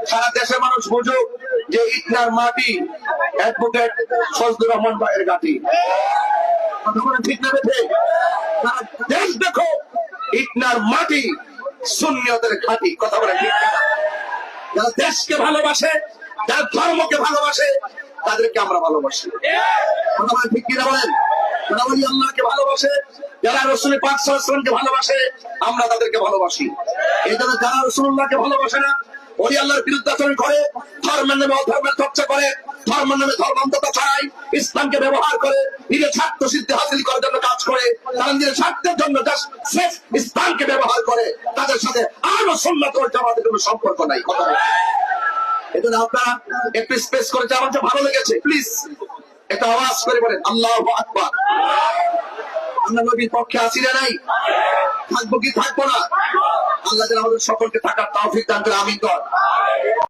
সারা দেশের মানুষ বুঝুক যে ইটনার মাটি অ্যাডভোকেট ফজলুর রহমান ভাইয়ের ঘাঁটি। ঠিক না বেঠে? দেশ দেখো ইটনার মাটি সুন্নিয়তের ঘাঁটি। কথা বলে ঠিক না? যারা দেশকে ভালোবাসে, যারা ধর্মকে ভালোবাসে, তাদেরকে আমরা ভালোবাসি। কথা বলে ঠিক কিনা বলেন? যারা ওই আল্লাহকে ভালোবাসে, যারা রসুল পাক সাল্লাল্লাহু আলাইহি ওয়াসাল্লামকে ভালোবাসে, আমরা তাদেরকে ভালোবাসি। এই জন্য যারা রাসূলুল্লাহকে ভালোবাসে না, ওই আল্লাহর বিরুদ্ধাচরণ করে, ধর্মের নামে অধর্মের চর্চা করে, ধর্মের নামে ধর্মান্ততা ছড়ায়, ইসলামকে ব্যবহার করে নিজের স্বার্থ সিদ্ধি হাসিল করার জন্য কাজ করে, তারা নিজের স্বার্থের জন্য স্রেফ ইসলামকে ব্যবহার করে, তাদের সাথে আহলে সুন্নাত ওয়াল জামাতের কোনো সম্পর্ক নাই। কথা বলে এজন্য আপনারা একটু স্পেস করেছে, আমার যে ভালো লেগেছে, প্লিজ একটা আওয়াজ করে বলেন আল্লাহু আকবার। আমরা নবীর পক্ষে আছি না নাই? থাকবো কি থাকবো না? আল্লাহ যেন আমাদের সকলকে থাকার তৌফিক দান করে। আমিন।